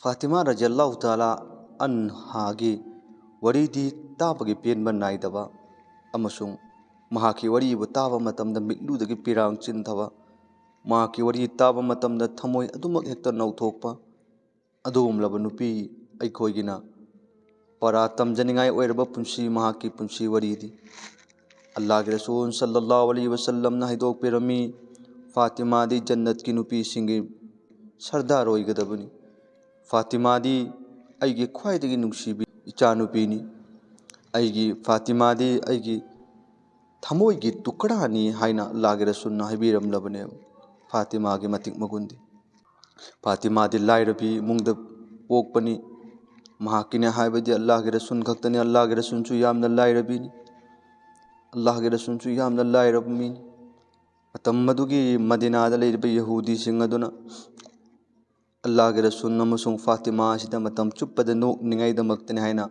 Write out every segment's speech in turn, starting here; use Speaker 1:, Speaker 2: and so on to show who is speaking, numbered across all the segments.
Speaker 1: ꯐꯥꯇꯤꯃꯥ ꯔꯖꯤꯌꯜꯂꯥꯍꯨ ꯇꯥꯂꯥ ꯑꯟꯍꯥꯒꯤ ꯋꯥꯔꯤꯗꯤ ꯇꯥꯕꯒꯤ ꯄꯦꯟꯕ ꯅꯥꯏꯗꯕ ꯑꯃꯁꯨꯡ ꯃꯍꯥꯛꯀꯤ ꯋꯥꯔꯤꯕꯨ ꯇꯥꯕ ꯃꯇꯝꯗ ꯃꯤꯠꯂꯨꯗꯒꯤ ꯄꯤꯔꯥꯡ ꯆꯤꯟꯊꯕ, ꯃꯍꯥꯛꯀꯤ ꯋꯥꯔꯤ ꯇꯥꯕ ꯃꯇꯝꯗ ꯊꯃꯣꯏ ꯑꯗꯨꯃꯛ ꯍꯦꯛꯇ ꯅꯧꯊꯣꯛꯄ ꯑꯗꯨꯒꯨꯝꯂꯕ ꯅꯨꯄꯤ ꯑꯩꯈꯣꯏꯒꯤꯅ ꯄꯔꯥ ꯇꯝꯖꯅꯤꯡꯉꯥꯏ ꯑꯣꯏꯔꯕ ꯄꯨꯟꯁꯤ ꯃꯍꯥꯛꯀꯤ ꯄꯨꯟꯁꯤ ꯋꯥꯔꯤꯗꯤ ꯑꯜꯂꯥꯍꯒꯤ ꯔꯁꯨꯜ ꯁꯜꯂꯜꯂꯥꯍु ꯑꯂꯩꯍꯤ ꯋꯁꯜꯂꯝꯅ ꯍꯥꯏꯗꯣꯛꯄꯤꯔꯝꯃꯤ, ꯐꯥꯇꯤꯃꯥꯗꯤ ꯖꯟꯅꯠꯀꯤ ꯅꯨꯄꯤꯁꯤꯡꯒꯤ ꯁꯔꯗꯥꯔ ꯑꯣꯏꯒꯗꯕꯅꯤ, ꯐꯥꯇꯤꯃꯥꯗꯤ ꯑꯩꯒꯤ ꯈ꯭ꯋꯥꯏꯗꯒꯤ ꯅꯨꯡꯁꯤꯕꯤ ꯏꯆꯥꯅꯨꯄꯤꯅꯤ, ꯑꯩꯒꯤ ꯐꯥꯇꯤꯃꯥꯗꯤ ꯑꯩꯒꯤ ꯊꯃꯣꯏꯒꯤ ꯇꯨꯀꯔꯥꯅꯤ ꯍꯥꯏꯅ ꯑꯜꯂꯥꯍꯒꯤ ꯔꯁꯨꯜꯅ ꯍꯥꯏꯕꯤꯔꯝꯂꯕꯅꯦꯕ꯫ ꯐꯥꯇꯤꯃꯥꯒꯤ ꯃꯇꯤꯛ ꯃꯒꯨꯟꯗꯤ ꯐꯥꯇꯤꯃꯥꯗꯤ ꯂꯥꯏꯔꯕꯤ ꯏꯃꯨꯡꯗ ꯄꯣꯛꯄꯅꯤ, ꯃꯍꯥꯛꯀꯤꯅꯦ ꯍꯥꯏꯕꯗꯤ ꯑꯜꯂꯥꯍꯒꯤ ꯔꯁꯨꯜ ꯈꯛꯇꯅꯤ꯫ ꯑꯜꯂꯥꯍꯒꯤ ꯔꯁꯨꯜꯁꯨ ꯌꯥꯝꯅ ꯂꯥꯏꯔꯕꯤꯅꯤ, ꯑꯜꯂꯥꯍꯒꯤ ꯔꯁꯨꯜꯁꯨ ꯌꯥꯝꯅ ꯂꯥꯏꯔꯕ ꯃꯤꯅꯤ꯫ ꯃꯇꯝ ꯃꯗꯨꯒꯤ ꯃꯗꯤꯅꯥꯗ ꯂꯩꯔꯤꯕ ꯌꯍꯨꯗꯤꯁꯤꯡ ꯑꯗꯨꯅ ꯑꯜꯂꯥꯍꯒꯤ ꯔꯁꯨꯜ ꯑꯃꯁꯨꯡ ꯐꯥꯇꯤꯃꯥ ꯑꯁꯤꯗ ꯃꯇꯝ ꯆꯨꯞꯄꯗ ꯅꯣꯛꯅꯤꯡꯉꯥꯏꯗꯃꯛꯇꯅꯤ ꯍꯥꯏꯅ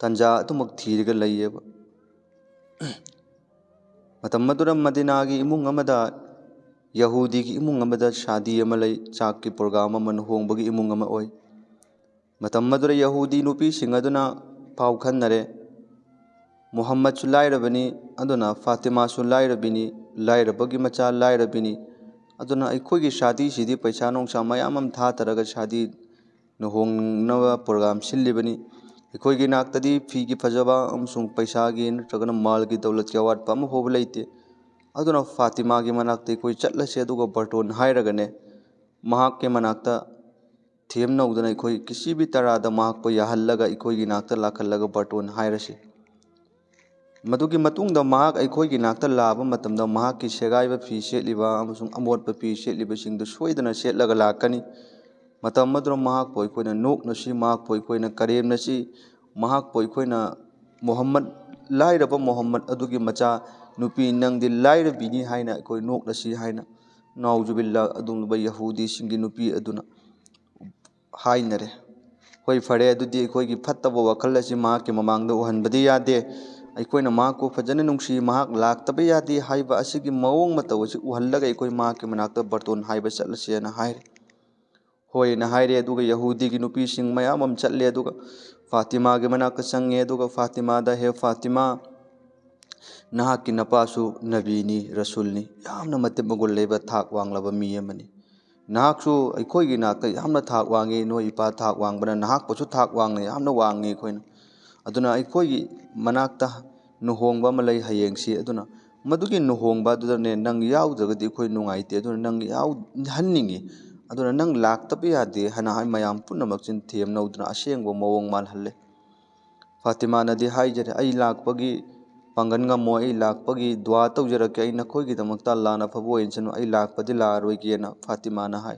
Speaker 1: ꯇꯟꯖꯥ ꯑꯗꯨꯃꯛ ꯊꯤꯔꯒ ꯂꯩꯌꯦꯕ꯫ ꯃꯇꯝ ꯃꯗꯨꯗ ꯃꯗꯤꯅꯥꯒꯤ ꯏꯃꯨꯡ ꯑꯃꯗ, ꯌꯍꯨꯗꯤꯒꯤ ꯏꯃꯨꯡ ꯑꯃꯗ ꯁꯥꯗꯤ ꯑꯃ ꯂꯩ, ꯆꯥꯛꯀꯤ ꯄ꯭ꯔꯣꯒ꯭ꯔꯥꯝ ꯑꯃ ꯂꯨꯍꯣꯡꯕꯒꯤ ꯏꯃꯨꯡ ꯑꯃ ꯑꯣꯏ꯫ ꯃꯇꯝ ꯃꯗꯨꯗ ꯌꯍꯨꯗꯤ ꯅꯨꯄꯤꯁꯤꯡ ꯑꯗꯨꯅ ꯄꯥꯎ ꯈꯟꯅꯔꯦ, ꯃꯨꯍꯝꯃꯗꯁꯨ ꯂꯥꯏꯔꯕꯅꯤ, ꯑꯗꯨꯅ ꯐꯥꯇꯤꯃꯥꯁꯨ ꯂꯥꯏꯔꯕꯤꯅꯤ, ꯂꯥꯏꯔꯕꯒꯤ ꯃꯆꯥ ꯂꯥꯏꯔꯕꯤꯅꯤ, ꯑꯗꯨꯅ ꯑꯩꯈꯣꯏꯒꯤ ꯁꯥꯗꯤꯁꯤꯗꯤ ꯄꯩꯁꯥ ꯅꯨꯡꯁꯥ ꯃꯌꯥꯝ ꯑꯃ ꯊꯥꯊꯔꯒ ꯁꯥꯗꯤ ꯂꯨꯍꯣꯡꯅꯕ ꯄ꯭ꯔꯣꯒ꯭ꯔꯥꯝ ꯁꯤꯜꯂꯤꯕꯅꯤ, ꯑꯩꯈꯣꯏꯒꯤ ꯅꯥꯛꯇꯗꯤ ꯐꯤꯒꯤ ꯐꯖꯕ ꯑꯃꯁꯨꯡ ꯄꯩꯁꯥꯒꯤ ꯅꯠꯇ꯭ꯔꯒꯅ ꯃꯥꯜꯒꯤ ꯗꯧꯂꯠꯀꯤ ꯑꯋꯥꯠꯄ ꯑꯃ ꯐꯥꯎꯕ ꯂꯩꯇꯦ, ꯑꯗꯨꯅ ꯐꯥꯇꯤꯃꯥꯒꯤ ꯃꯅꯥꯛꯇ ꯑꯩꯈꯣꯏ ꯆꯠꯂꯁꯦ, ꯑꯗꯨꯒ ꯕꯥꯔꯇꯣꯟ ꯍꯥꯏꯔꯒꯅꯦ ꯃꯍꯥꯛꯀꯤ ꯃꯅꯥꯛꯇ ꯊꯦꯝꯅꯧꯗꯅ ꯑꯩꯈꯣꯏ ꯀꯤꯁꯤꯕꯤ ꯇꯔꯥꯗ ꯃꯍꯥꯛꯄꯨ ꯌꯥꯍꯜꯂꯒ ꯑꯩꯈꯣꯏꯒꯤ ꯅꯥꯛꯇ ꯂꯥꯛꯍꯜꯂꯒ ꯕꯥꯔꯇꯣꯟ ꯍꯥꯏꯔꯁꯤ꯫ ꯃꯗꯨꯒꯤ ꯃꯇꯨꯡꯗ ꯃꯍꯥꯛ ꯑꯩꯈꯣꯏꯒꯤ ꯅꯥꯛꯇ ꯂꯥꯛꯄ ꯃꯇꯝꯗ ꯃꯍꯥꯛꯀꯤ ꯁꯦꯒꯥꯏꯕ ꯐꯤ ꯁꯦꯠꯂꯤꯕ ꯑꯃꯁꯨꯡ ꯑꯃꯣꯠꯄ ꯐꯤ ꯁꯦꯠꯂꯤꯕꯁꯤꯡꯗꯨ ꯁꯣꯏꯗꯅ ꯁꯦꯠꯂꯒ ꯂꯥꯛꯀꯅꯤ꯫ ꯃꯇꯝ ꯑꯗꯨꯗ ꯃꯍꯥꯛꯄꯨ ꯑꯩꯈꯣꯏꯅ ꯅꯣꯛꯅꯁꯤ, ꯃꯍꯥꯛꯄꯨ ꯑꯩꯈꯣꯏꯅ ꯀꯔꯦꯝꯅꯁꯤ, ꯃꯍꯥꯛꯄꯨ ꯑꯩꯈꯣꯏꯅ ꯃꯨꯍꯝꯃꯗ, ꯂꯥꯏꯔꯕ ꯃꯨꯍꯝꯃꯗ ꯑꯗꯨꯒꯤ ꯃꯆꯥ ꯅꯨꯄꯤ ꯅꯪꯗꯤ ꯂꯥꯏꯔꯕꯤꯅꯤ ꯍꯥꯏꯅ ꯑꯩꯈꯣꯏ ꯅꯣꯛꯅꯁꯤ ꯍꯥꯏꯅ ꯅꯥꯎꯖꯨꯕꯤꯜꯂꯥ ꯑꯗꯨꯒꯨꯝꯂꯕ ꯌꯍꯨꯗꯤꯁꯤꯡꯒꯤ ꯅꯨꯄꯤ ꯑꯗꯨꯅ ꯍꯥꯏꯅꯔꯦ꯫ ꯍꯣꯏ ꯐꯔꯦ, ꯑꯗꯨꯗꯤ ꯑꯩꯈꯣꯏꯒꯤ ꯐꯠꯇꯕ ꯋꯥꯈꯜ ꯑꯁꯤ ꯃꯍꯥꯛꯀꯤ ꯃꯃꯥꯡꯗ ꯎꯍꯟꯕꯗꯤ ꯌꯥꯗꯦ, ꯑꯩꯈꯣꯏꯅ ꯃꯍꯥꯛꯄꯨ ꯐꯖꯅ ꯅꯨꯡꯁꯤ, ꯃꯍꯥꯛ ꯂꯥꯛꯇꯕ ꯌꯥꯗꯦ ꯍꯥꯏꯕ ꯑꯁꯤꯒꯤ ꯃꯑꯣꯡ ꯃꯇꯧ ꯑꯁꯤ ꯎꯍꯜꯂꯒ ꯑꯩꯈꯣꯏ ꯃꯍꯥꯛꯀꯤ ꯃꯅꯥꯛꯇ ꯕꯥꯔꯇꯣꯟ ꯍꯥꯏꯕ ꯆꯠꯂꯁꯦꯅ ꯍꯥꯏꯔꯦ꯫ ꯍꯣꯏꯅ ꯍꯥꯏꯔꯦ, ꯑꯗꯨꯒ ꯌꯍꯨꯗꯤꯒꯤ ꯅꯨꯄꯤꯁꯤꯡ ꯃꯌꯥꯝ ꯑꯃ ꯆꯠꯂꯦ, ꯑꯗꯨꯒ ꯐꯥꯇꯤꯃꯥꯒꯤ ꯃꯅꯥꯛꯇ ꯆꯪꯉꯦ, ꯑꯗꯨꯒ ꯐꯥꯇꯤꯃꯥꯗ, ꯍꯦ ꯐꯥꯇꯤꯃꯥ, ꯅꯍꯥꯛꯀꯤ ꯅꯄꯥꯁꯨ ꯅꯕꯤꯅꯤ, ꯔꯁꯨꯜꯅꯤ, ꯌꯥꯝꯅ ꯃꯇꯤꯛ ꯃꯒꯨꯟ ꯂꯩꯕ ꯊꯥꯛ ꯋꯥꯡꯂꯕ ꯃꯤ ꯑꯃꯅꯤ, ꯅꯍꯥꯛꯁꯨ ꯑꯩꯈꯣꯏꯒꯤ ꯅꯥꯛꯇ ꯌꯥꯝꯅ ꯊꯥꯛ ꯋꯥꯡꯉꯤ, ꯅꯣꯏ ꯏꯄꯥ ꯊꯥꯛ ꯋꯥꯡꯕꯅ ꯅꯍꯥꯛꯄꯨꯁꯨ ꯊꯥꯛ ꯋꯥꯡꯅ ꯌꯥꯝꯅ ꯋꯥꯡꯉꯤ ꯑꯩꯈꯣꯏꯅ, ꯑꯗꯨꯅ ꯑꯩꯈꯣꯏꯒꯤ ꯃꯅꯥꯛꯇ ꯂꯨꯍꯣꯡꯕ ꯑꯃ ꯂꯩ ꯍꯌꯦꯡꯁꯤ, ꯑꯗꯨꯅ ꯃꯗꯨꯒꯤ ꯂꯨꯍꯣꯡꯕ ꯑꯗꯨꯗꯅꯦ ꯅꯪ ꯌꯥꯎꯗ꯭ꯔꯒꯗꯤ ꯑꯩꯈꯣꯏ ꯅꯨꯡꯉꯥꯏꯇꯦ, ꯑꯗꯨꯅ ꯅꯪ ꯌꯥꯎꯍꯟꯅꯤꯡꯉꯤ, ꯑꯗꯨꯅ ꯅꯪ ꯂꯥꯛꯇꯕ ꯌꯥꯗꯦ ꯍꯥꯏꯅ ꯃꯌꯥꯝ ꯄꯨꯝꯅꯃꯛ ꯆꯤꯟ ꯊꯦꯝꯅꯧꯗꯨꯅ ꯑꯁꯦꯡꯕ ꯃꯑꯣꯡ ꯃꯥꯜꯍꯜꯂꯦ꯫ ꯐꯥꯇꯤꯃꯥꯅꯗꯤ ꯍꯥꯏꯖꯔꯦ, ꯑꯩ ꯂꯥꯛꯄꯒꯤ ꯄꯥꯡꯒꯟ ꯉꯝꯃꯣꯏ, ꯑꯩ ꯂꯥꯛꯄꯒꯤ ꯗꯨआ ꯇꯧꯖꯔꯛꯀꯦ, ꯑꯩ ꯅꯈꯣꯏꯒꯤꯗꯃꯛꯇ ꯑꯜꯂꯥꯍꯅ ꯑꯐꯕ ꯑꯣꯏꯍꯟꯁꯅꯨ, ꯑꯩ ꯂꯥꯛꯄꯗꯤ ꯂꯥꯛꯑꯔꯣꯏꯒꯦꯅ ꯐꯥꯇꯤꯃꯥꯅ ꯍꯥꯏ꯫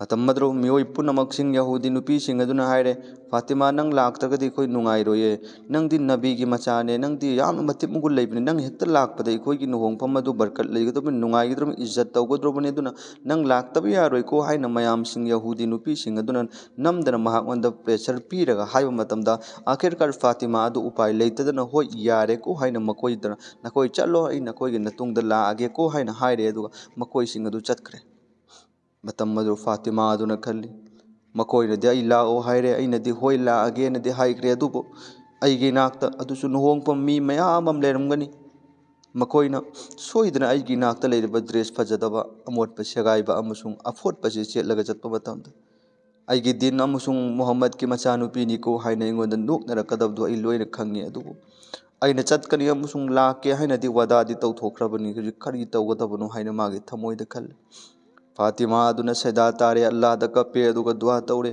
Speaker 1: ꯃꯇꯝ ꯑꯗꯨꯗ ꯃꯤꯑꯣꯏ ꯄꯨꯝꯅꯃꯛꯁꯤꯡ ꯌꯍꯨꯗꯤ ꯅꯨꯄꯤꯁꯤꯡ ꯑꯗꯨꯅ ꯍꯥꯏꯔꯦ, ꯐꯥꯇꯤꯃꯥ ꯅꯪ ꯂꯥꯛꯇ꯭ꯔꯒꯗꯤ ꯑꯩꯈꯣꯏ ꯅꯨꯡꯉꯥꯏꯔꯣꯏꯌꯦ, ꯅꯪꯗꯤ ꯅꯕꯤꯒꯤ ꯃꯆꯥꯅꯦ, ꯅꯪꯗꯤ ꯌꯥꯝꯅ ꯃꯇꯤꯛ ꯃꯒꯨꯟ ꯂꯩꯕꯅꯤ, ꯅꯪ ꯍꯦꯛꯇ ꯂꯥꯛꯄꯗ ꯑꯩꯈꯣꯏꯒꯤ ꯂꯨꯍꯣꯡꯐꯝ ꯑꯗꯨ ꯕꯔꯀꯠ ꯂꯩꯒꯗꯕꯅꯤ, ꯅꯨꯡꯉꯥꯏꯒꯗꯕꯅꯤ, ꯏज्ꯖꯠ ꯇꯧꯒꯗꯕꯅꯤ, ꯑꯗꯨꯅ ꯅꯪ ꯂꯥꯛꯇꯕ ꯌꯥꯔꯣꯏꯀꯣ ꯍꯥꯏꯅ ꯃꯌꯥꯝꯁꯤꯡ ꯌꯍꯨꯗꯤ ꯅꯨꯄꯤꯁꯤꯡ ꯑꯗꯨꯅ ꯅꯝꯗꯅ ꯃꯍꯥꯛꯉꯣꯟꯗ ꯄ꯭ꯔꯦꯁꯔ ꯄꯤꯔꯒ ꯍꯥꯏꯕ ꯃꯇꯝꯗ ꯑꯥꯈꯤꯔꯀꯥꯔ ꯐꯥꯇꯤꯃꯥ ꯑꯗꯨ ꯎꯄꯥꯏ ꯂꯩꯇꯗꯅ ꯍꯣꯏ ꯌꯥꯔꯦꯀꯣ ꯍꯥꯏꯅ ꯃꯈꯣꯏꯗ, ꯅꯈꯣꯏ ꯆꯠꯂꯣ, ꯑꯩ ꯅꯈꯣꯏꯒꯤ ꯃꯇꯨꯡꯗ ꯂꯥꯛꯑꯒꯦꯀꯣ ꯍꯥꯏꯅ ꯍꯥꯏꯔꯦ, ꯑꯗꯨꯒ ꯃꯈꯣꯏꯁꯤꯡ ꯑꯗꯨ ꯆꯠꯈ꯭ꯔꯦ꯫ ꯃꯇꯝ ꯑꯗꯨ ꯐꯥꯇꯤꯃꯥ ꯑꯗꯨꯅ ꯈꯜꯂꯤ, ꯃꯈꯣꯏꯅꯗꯤ ꯑꯩ ꯂꯥꯛꯑꯣ ꯍꯥꯏꯔꯦ, ꯑꯩꯅꯗꯤ ꯍꯣꯏ ꯂꯥꯛꯑꯒꯦꯅꯗꯤ ꯍꯥꯏꯈ꯭ꯔꯦ, ꯑꯗꯨꯕꯨ ꯑꯩꯒꯤ ꯅꯥꯛꯇ ꯑꯗꯨꯁꯨ ꯂꯨꯍꯣꯡꯐꯝ ꯃꯤ ꯃꯌꯥꯝ ꯑꯃ ꯂꯩꯔꯝꯒꯅꯤ, ꯃꯈꯣꯏꯅ ꯁꯣꯏꯗꯅ ꯑꯩꯒꯤ ꯅꯥꯛꯇ ꯂꯩꯔꯤꯕ ꯗ꯭ꯔꯦꯁ ꯐꯖꯗꯕ, ꯑꯃꯣꯠꯄ ꯁꯦꯒꯥꯏꯕ ꯑꯃꯁꯨꯡ ꯑꯐꯣꯠꯄꯁꯤ ꯁꯦꯠꯂꯒ ꯆꯠꯄ ꯃꯇꯝꯗ ꯑꯩꯒꯤ ꯗꯤꯟ ꯑꯃꯁꯨꯡ ꯃꯨꯍꯝꯃꯗꯀꯤ ꯃꯆꯥꯅꯨꯄꯤꯅꯤꯀꯣ ꯍꯥꯏꯅ ꯑꯩꯉꯣꯟꯗ ꯅꯣꯛꯅꯔꯛꯀꯗꯕꯗꯨ ꯑꯩ ꯂꯣꯏꯅ ꯈꯪꯉꯤ, ꯑꯗꯨꯕꯨ ꯑꯩꯅ ꯆꯠꯀꯅꯤ ꯑꯃꯁꯨꯡ ꯂꯥꯛꯀꯦ ꯍꯥꯏꯅꯗꯤ ꯋꯥꯗꯥꯗꯤ ꯇꯧꯊꯣꯛꯈ꯭ꯔꯕꯅꯤ, ꯍꯧꯖꯤꯛ ꯀꯔꯤ ꯇꯧꯒꯗꯕꯅꯣ ꯍꯥꯏꯅ ꯃꯥꯒꯤ ꯊꯃꯣꯏꯗ ꯈꯜꯂꯤ꯫ ꯐꯥꯇꯤꯃꯥ ꯑꯗꯨꯅ ꯁꯩꯗꯥ ꯇꯥꯔꯦ, ꯑꯜꯂꯥꯍꯗ ꯀꯞꯄꯦ, ꯑꯗꯨꯒ ꯗꯨआ ꯇꯧꯔꯦ,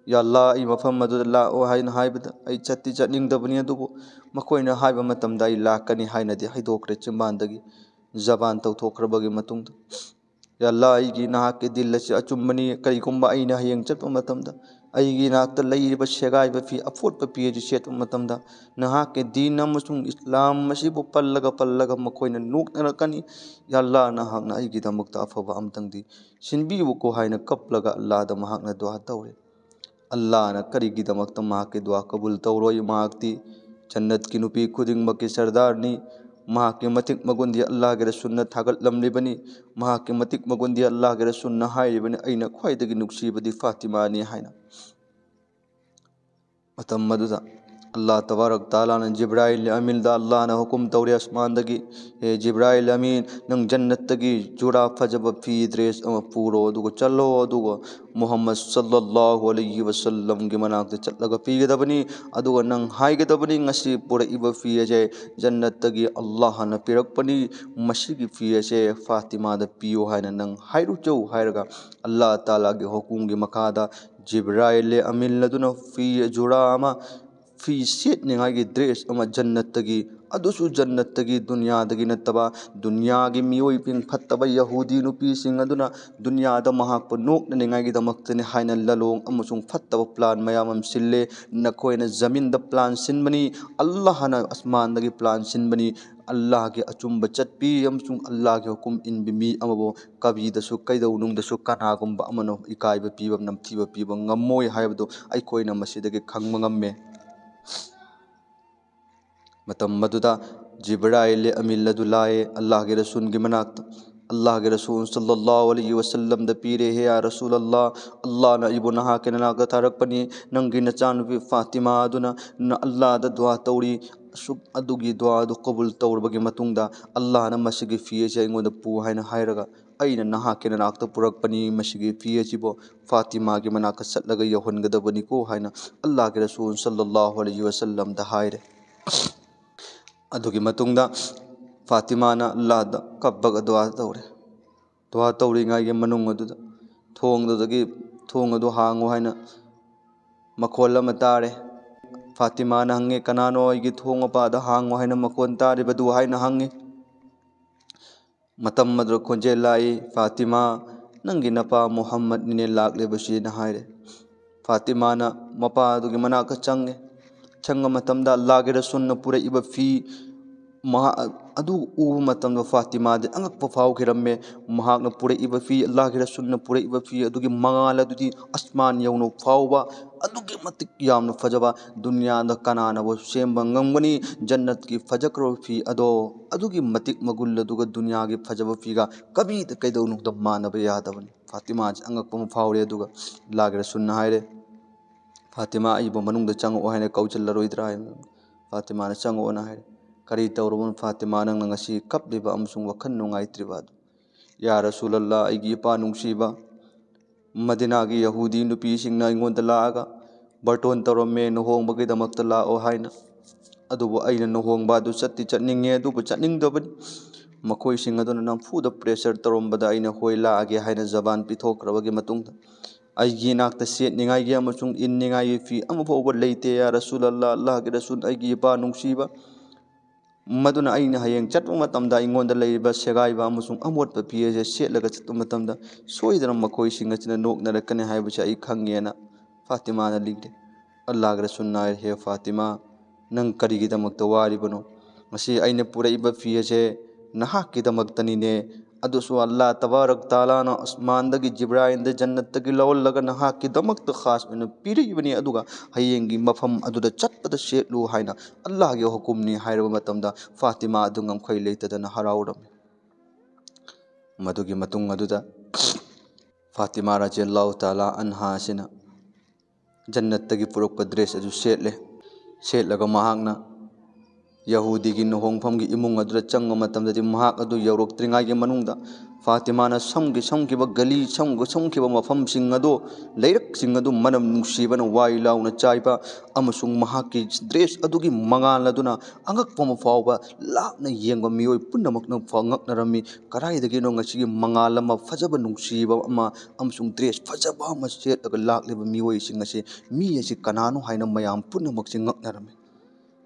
Speaker 1: ꯌꯥ ꯑꯜꯂꯥꯍ, ꯑꯩ ꯃꯐꯝ ꯑꯗꯨꯗ ꯂꯥꯛꯑꯣ ꯍꯥꯏꯅ ꯍꯥꯏꯕꯗ ꯑꯩ ꯆꯠꯇꯤ ꯆꯠꯅꯤꯡꯗꯕꯅꯤ, ꯑꯗꯨꯕꯨ ꯃꯈꯣꯏꯅ ꯍꯥꯏꯕ ꯃꯇꯝꯗ ꯑꯩ ꯂꯥꯛꯀꯅꯤ ꯍꯥꯏꯅꯗꯤ ꯍꯥꯏꯗꯣꯛꯈ꯭ꯔꯦ ꯆꯤꯟꯕꯥꯟꯗꯒꯤ ꯖꯕꯥꯟ ꯇꯧꯊꯣꯛꯈ꯭ꯔꯕꯒꯤ ꯃꯇꯨꯡꯗ꯫ ꯌꯥ ꯑꯜꯂꯥꯍ, ꯑꯩꯒꯤ ꯅꯍꯥꯛꯀꯤ ꯗꯤꯜ ꯑꯁꯤ ꯑꯆꯨꯝꯕꯅꯤ, ꯀꯔꯤꯒꯨꯝꯕ ꯑꯩꯅ ꯍꯌꯦꯡ ꯆꯠꯄ ꯃꯇꯝꯗ ꯑꯩꯒꯤ ꯅꯥꯛꯇ ꯂꯩꯔꯤꯕ ꯁꯦꯒꯥꯏꯕ ꯐꯤ, ꯑꯐꯣꯠꯄ ꯐꯤ ꯑꯁꯤ ꯁꯦꯠꯄ ꯃꯇꯝꯗ ꯅꯍꯥꯛꯀꯤ ꯗꯤꯟ ꯑꯃꯁꯨꯡ ꯏꯁꯂꯥꯝ ꯑꯁꯤꯕꯨ ꯄꯜꯂꯒ ꯃꯈꯣꯏꯅ ꯅꯣꯛꯅꯔꯛꯀꯅꯤ, ꯌꯥ ꯑꯜꯂꯥꯍ, ꯅꯍꯥꯛꯅ ꯑꯩꯒꯤꯗꯃꯛꯇ ꯑꯐꯕ ꯑꯃꯇꯪꯗꯤ ꯁꯤꯟꯕꯤꯌꯨꯀꯣ ꯍꯥꯏꯅ ꯀꯞꯂꯒ ꯑꯜꯂꯥꯍꯗ ꯃꯍꯥꯛꯅ ꯗꯨआ ꯇꯧꯔꯦ꯫ ꯑꯜꯂꯥꯍꯅ ꯀꯔꯤꯒꯤꯗꯃꯛꯇ ꯃꯍꯥꯛꯀꯤ ꯗꯨआ ꯀꯕꯨꯜ ꯇꯧꯔꯣꯏ? ꯃꯍꯥꯛꯇꯤ ꯖꯟꯅꯠꯀꯤ ꯅꯨꯄꯤ ꯈꯨꯗꯤꯡꯃꯛꯀꯤ ꯁꯔꯗꯥꯔꯅꯤ, महाके मतिक मगुंदी अल्लाह के रसूलना थागतलमलिबनी महाके मतिक मगुंदी अल्लाह के रसूलना हाइरिबनी अइना ख्वाइदगी नुक्सीबदी फातिमानी हाइना मतम मदुदा अल्लाह तबारक ताला ने जिब्राइल अमीन दा अल्लाह ने हुकुम तौरे आसमान दगी हे जिब्राइल अमीन नंग जन्नत दगी जुड़ा फजब फी ड्रेस पूरो दुगो चलो दुगो मुहम्मद सल्लल्लाहु अलैहि वसल्लम के मनाक चलगा पीगदबनी अदुगो नंग हाइगदबनी ngasi पुरइबा फी अजे जन्नत दगी अल्लाह ने पिरकपनी मसीगी फी अजे फातिमा दा पियो हाइना नंग हाइरु चौ हाइरगा अल्लाह ताला के हुकुम के मकादा जिब्राइल अमीन लदुना फी जुड़ा अमा फी सेट निगाई ड्रेस जन्नत की जन्नत की दुनिया नतबा दुनिया की मियोई पिंग फत्तब यहूदी नुपी सिंह अदुना दुनिया द महाक नोकनिगाई दमक्तने हाइना ललोंग अमसुंग फत्तब प्लान मयाम सिल्ले नखोयना जमीन द प्लान सिनबनी अल्लाह न आसमान दगी प्लान सिनबनी अल्लाह के अचुंब चटपी अमसुंग अल्लाह के हुकुम इनबी मी अमबो कबीदसु कैदौनुंगदसु कनागुंबा अमनो इकाइब पीब नमथीब पीब ngमोय हायबदो अइखोयना मसिदगे खंग ngम्मे मतम मदुदा जिब्राइल अमील लाए अल्लाह के रसूल के मनाक अल्लाह के रसूल सल्लल्लाहु अलैहि वसल्लम द पीरे है या रसूल अल्लाह न इबो नहा के नाक थारकपनी नंगी नचानुपी फातिमा अदुना न अल्लाह द दुआ तौरी सुब अदुगी दुआ दु कबूल तौरबगे मतुंगदा अल्लाह न मसिगी फीए अइंगोंद पू हाइना हाइरगा अइना नहा के नाक पुरकपनी मसिगी फीए चिबो फातिमा के मनाक चलगा यौहनगदबनी को हाइना अल्लाह के रसूल सल्लल्लाहु अलैहि वसल्लम द हाइरे अदुगी मतुंगदा फातिमाना अल्लाह कब्बग दुआ तौरीगाई मनुंग अदुदा थोंगदगी थोंग अदु हांगो हाइना मखोल अमा तारे फातिमाना हंगे कनानो अइगी थोंग पाद हांगो हाइना मखोन तारिबदु हाइना हंगे मतम मद्र खोंजे लाई फातिमा नंगी नपा मोहम्मद निने लाक्लेबसीना हाइरे फातिमाना मपा अदुगी मनाक चंगे चंग मतमदा अल्लाह के रसूल पूरे इब फी महा अदु उब मतम फातिमा दे अंगक फाव खिरम्मे महाक पूरे इब फी अल्लाह के रसूल पूरे इब फी अदुगी मंगाल अदुदी आसमान यौनो फावबा अदुगी मतिक यामन फजबा दुनिया द कनाना वो सेम ngंगनी जन्नत की फजक्रो फी अदो अदुगी मतिक मगुल अदुगा दुनिया की फजब फीगा कभी त कैदौनु द मानब यादबन फातिमा अंगक पम फावरे अदुगा अल्लाह के रसूल हायरे फातिमा अइबो मनुंग द चंगो हायने कौचलरोइद्रा फातिमा ने चंगो ना हायरे करी तौरबन फातिमा नंग ngasi कपलिबा अमसुंग वखन नुंगाइत्रिबा या रसूल अल्लाह अइगी पा नुंगसीबा मदीना की यहूदी नुपी सिंगना अइंगोंद लागा बर्टोन तौरमे नुहोंबगी दमक्ता लाओ हाइना अदुबो अइना नुहोंबा अदु चत्ति चटनिंगे अदुबो चटनिंगदबनी मखोई सिंग अदुना नमफुदा प्रेशर तौरमबदा अइना होय लागे हाइना जबान पिथोक्रबगी मतुंगदा अइगी नाक्ता सेटनिंगाई अमसुंग इन्निंगाई फी अमफोबो लेते या रसूल अल्लाह के रसूल अइगी पा नुंगसीबा मदुना अइना हयेंग चटपा मतमदा अइंगोंदा लैबा सेगाइबा अमसुंग अमोटपा फीजे सेटलगा चटपा मतमदा सोइदना मखोई सिंगचना नोकनरकने हाइबचे अइ खंगेना फातिमाना लिगदे अल्लाह के रसूल नाय हे फातिमा नंग करिगिदमक्ता वारिबनो मसी अइना पुरइबा फीजे नहाकिदमक्तनिने अदुसु अल्लाह तबारक ताला न आसमानदगी जिब्राइल द जन्नतगी लवलगा नहाकिदमक्ता खास ओइना पिरिबनी अदुगा हयेंगी मफम अदुदा चटपदा सेटलु हाइना अल्लाह के हुकुमनी हाइरबा मतमदा फातिमा अदुंगम खै लेतदना हराउरमे मदुगी मतुंग अदुदा फातिमा रज़ियल्लाहु ताला अन्हा सिना जन्नतगी पुरकपा ड्रेस अदु सेटले सेटलगा महाकना यहूदी की नुहोंगफम की इमुंग अदुदा चंग मतमददि महाक अदु यौरक्त्रिंगाई मनुंगदा फातिमाना समखिबा गली समखिबा मफम सिंग अदु लैरक सिंग अदु मनम नुंसीबना वाई लाउना चाइबा अमसुंग महाकी ड्रेस अदुगी मंगाल अदुना अंगकपम फावबा लापना येंगबा मियोय पुनमकना फांगकनरमी कराइदगिनो ngasiगी मंगाल अमा फजबा नुंसीबा अमा अमसुंग ड्रेस फजबा अमा सेटलगा लाक्लेबा मियोय सिंग असे मी असे कनानो हाइना मयाम पुनमक सिंग ngaknarami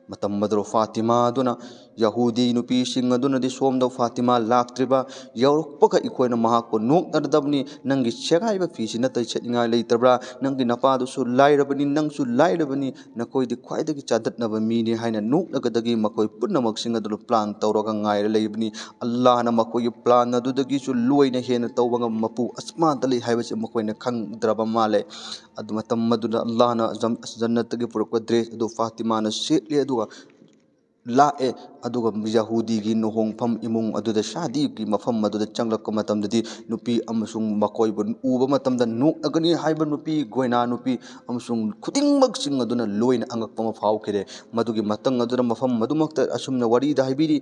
Speaker 1: मतम मदरो फातिमा अदुना यहूदी नुपी सिंग अदुनदि सोमदो फातिमा लाक्त्रिबा यौरक्पगा इखोयना महाको नोकनरदबनी नंगी सेगाइबा फीसि नतै सेटनिंगाय लेतब्रा नंगी नपादुसु लाइरबनी नंगसु लाइरबनी नकोइदि ख्वाइदगी चादतनबा मीनि हाइना नोकनगदगी मकोइ पुनमक सिंग अदुलो प्लान तौरगा ngaire लेबनी अल्लाहना मकोइ प्लान अदुदगिसु लोइना हेना तौबगा मपु अस्मानतले हाइबसे मकोइना खंगद्रबा माले अदु मतम मदुदा अल्लाहना जन्नतगी पुरकपा ड्रेस अदु फातिमाना सेटले अदुगा लाए अदुगा यहूदी की लुहोंगफम इमुंग अदुदा शादी की मफम अदुदा चंगलक मतमददी नुपी अमसुंग मकोइबु उबा मतमदा नोकगनी हाइबा नुपी गोइना नुपी अमसुंग खुदिंगमक सिंग अदुना लोइना अंगकपम फाउखिरे मदुगी मतंग अदुना मफम मदुमक्ता असुमना वरीदा हाइबिरी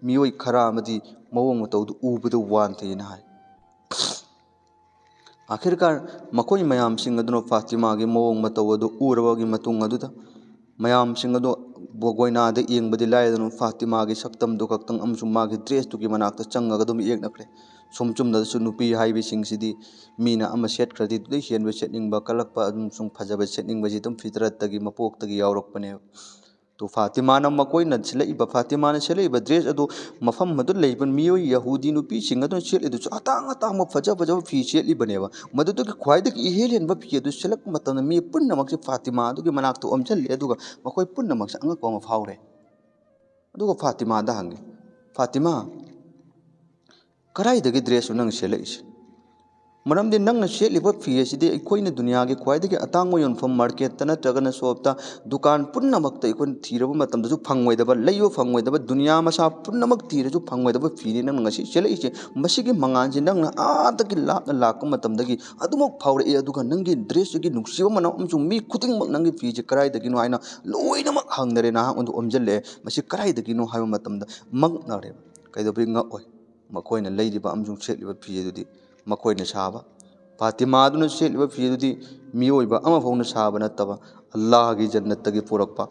Speaker 1: मियोय खरा अमदी मवोंग मतौदु उबदु वानथेना हाय आखिरकार मकोई मयाम सिंग अदुना फातिमा की मवोंग मतौ अदु उरबगी मतुंग अदुदा मयाम सिंग अदु बोगोइनाद येंबदि लायदनु फातिमा की सक्तम दु खक्तंग अमसुंग मागी ड्रेस तुकी मनाक्ता चंगगा दुम येगनखरे सोमचुमदसु नुपी हाइबि सिंगसिदि मीना अमा सेटखरदि दुदै हेनबे सेटनिंगबा कलकपा अमसुंग फजबे सेटनिंगबजि तुम फितरतगी मपोक्तगी यावरकपने तो फातिमाना मकोइना सिलइबा फातिमाना सिलइबा ड्रेस अदु मफम मदु लेइबन मियोय यहूदी नुपी सिंग अदु सेटलिदु अतांग अतांग फजब फी सेटलिबनेबा मदुदु ख्वाइदगी इहेलेनबा फी अदु सेलक मतन मी पुन्नमक फातिमा अदुगी मनाक्तो अमचले अदुगा मकोय पुन्नमक अंगकपम फावरे अदुगा फातिमा दा हंगे फातिमा कराइदगी ड्रेस नंग सेलइसे मरमदि नंग सेटलिबा फी असिदि अखोइना दुनियागी ख्वाइदगी अतांग योनफम मार्केट नत्रगना शॉपता दुकान पुन्नमक अखोइन थीरबा मतमदसु फंगोइदबा लैयो फंगोइदबा दुनिया मसा पुन्नमक थीरसु फंगोइदबा फीनि नंग ngasi सेलइसे मसिगी मंगानसि नंग आदगी लापना लाक मतमदगी अदुमक फावरे अदुगा नंगी ड्रेस की नुक्सिबा मना अमसु मी खुदिंगमक नंगी फीजे कराइदगी नो हाइना लोइनमक हंगनरे ना उंदु ओमजल्ले मसि कराइदगी नो हाइबा मतमदा मंगनरे कैदबि ngoi मखोइना लैरिबा अमसु सेटलिबा फी दुदी मखोइना साबा फातिमा दुना सेटलिबा फी दुदी मियोइबा अमा फौना साबा नतबा अल्लाह की जन्नत की पुरक्पा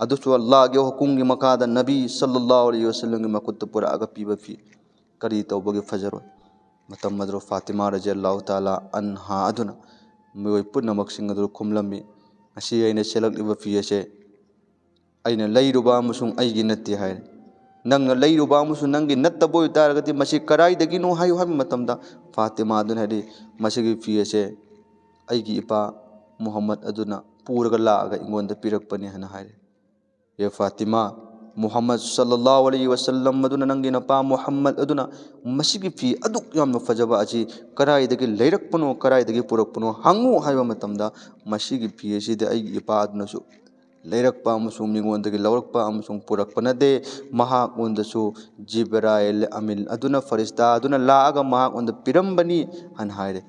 Speaker 1: अदुसु अल्लाह के हुकुम की मकादा नबी सल्लल्लाहु अलैहि वसल्लम की मकुत पुरागा पीबा फी करी तौबगे फजरो मतम मदरो फातिमा रज़ियल्लाहु ताला अन्हा अदुना मियोइ पुनमक सिंग अदु खुमलम्मी असी अइना सेलक्लिबा फी असे अइना लैरुबा अमसुंग अइगी नत्ते हाय नंग लैरुबा अमसुंग नंगी नत्तबो तारगति मसि कराइदगिनो हायु हाय मतमदा फातिमा दुना हदि मसिगी फी असे अइगी इपा मुहम्मद अदुना पूरगा लागा इंगोंदा पिरकपनि हना हाय ये फातिमा मुहम्मद सल्लल्लाहु अलैहि वसल्लम अदुना नंगी नपा मुहम्मद अदुना मसिगी फी अदुक यामना फजबा अची कराइदगी लैरकपनो कराइदगी पुरकपनो हंगु हायबा मतमदा मसिगी फी असिदि अइगी इपा अदुनसु लैरकपा अमसुंग मिंगोंदगी लौरकपा अमसुंग पुरकपनदे महाक ओंदसु जिब्राइल अमीन अदुना फरिश्ता अदुना लागा महाक ओंद पिरंबनी हन हायरे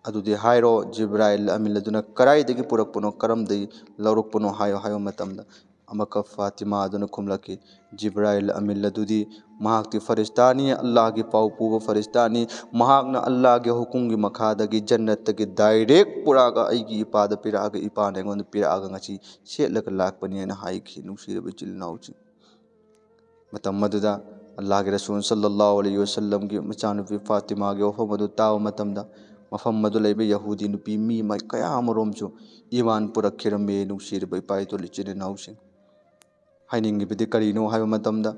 Speaker 1: अदुदि हायरो जिब्राइल अमीन अदुना कराइदगी पुरकपनो करमदगी लौरकपनो हायो हायो मतमदा अमक फातिमा अदुना खुमलकी जिब्राइल अमीन अदुदि महाक्ति फरिश्तानी अल्लाह की पाउपुब फरिश्तानी महाकना अल्लाह के हुकुम की मखादगी जन्नत की डायरेक्ट पुरागा अइगी इपाद पिरागा इपान एंगोंद पिरागा ngasi सेटलक लाकपनि ना हाइखि नुसिरबे चिलनाउचि मतम मदुदा अल्लाह के रसूल सल्लल्लाहु अलैहि वसल्लम की मचानुपि फातिमा के वफम मदु ताव मतमदा मफम मदु लैबे यहूदी नुपी मी मै कया अमरोमसु ईमान पुरखिरमे नुसिरबे इपाइतो लिचिने नाउसिंग हाइनिंगिबदि करिनो हाइबा मतमदा